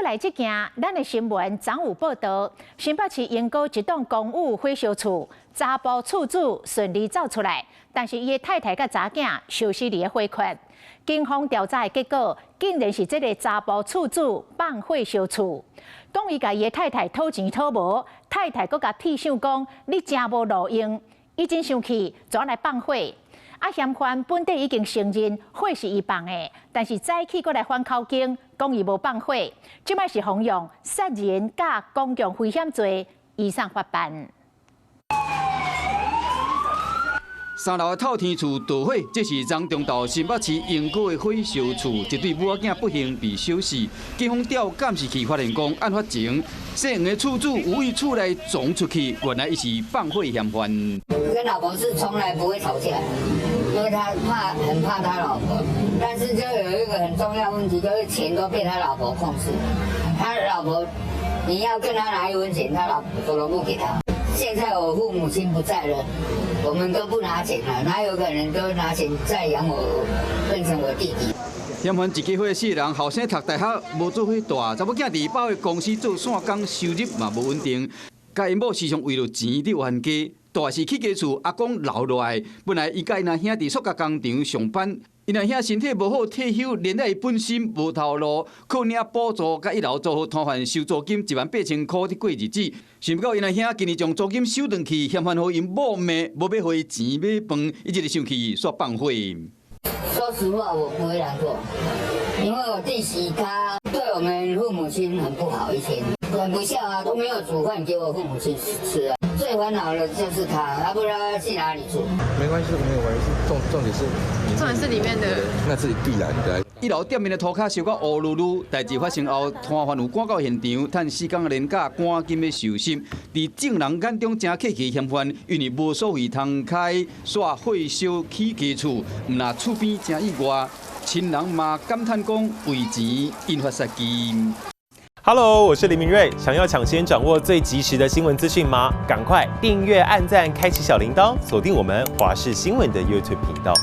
来这件，咱的新闻昨有报道，新北市永高一栋公寓火烧厝，查甫厝主顺利走出来，但是伊的太太甲查囝消失伫个火圈。警方调查的结果，竟然是这个查甫厝主放火烧厝，讲伊甲伊的太太讨钱讨无，太太阁甲替想讲你真无路用，伊真生气，转来放火。嫌犯本地已经承认火是伊放的，但是早起阁来反口供，讲伊无放火。即摆是妨用杀人甲公共危险罪移送法办。3楼的透天厝大火，这是彰中道新北市永高的火烧厝，一对母仔囝不幸被烧死。警方调监视器发现讲，案发前，姓杨的厝主无意厝内撞出去，原来伊是放火嫌犯。跟老婆是从来不会吵架，因为他很怕他老婆，但是就有一个很重要问题，就是钱都被他老婆控制。他老婆，你要跟他拿一分钱，他老婆都不给他。现在我父母亲不在了，我们都不拿钱了，哪有可能都拿钱再养我，变成我弟弟？嫌犯一家伙4人，后生读大学，无做伙大，查某囝伫保险公司做线工，收入嘛无稳定。甲因某时常为了钱伫冤家，大是去家厝阿公留落来。本来伊甲因阿兄伫塑胶工厂上班，因阿兄身体无好退休，连带伊本身无头路，靠领补助甲一楼租户摊贩收租金18000块伫过日子。想不到因阿兄今日将租金收转去，嫌犯互因某骂，无要回钱买饭，伊一直生气煞放火。说实话，我不会难过，因为我弟媳她对我们父母亲很不好，以前很不孝啊，都没有煮饭给我父母亲吃啊。最烦恼的就是他不知道要去哪里住。没关系，没有关系，重点是里面的，那是必然的。一楼店面的涂骹烧到乌噜噜，代志发生后，摊贩有赶到现场，趁4天的连假，赶紧要收心。伫众人眼中真客气嫌犯，因为无所谓通开，煞火烧起家厝，毋但厝边真意外，亲人嘛感叹讲为钱引发杀机。Hello， 我是林明瑞。想要抢先掌握最及时的新闻资讯吗？赶快订阅、按赞、开启小铃铛，锁定我们华视新闻的 YouTube 频道。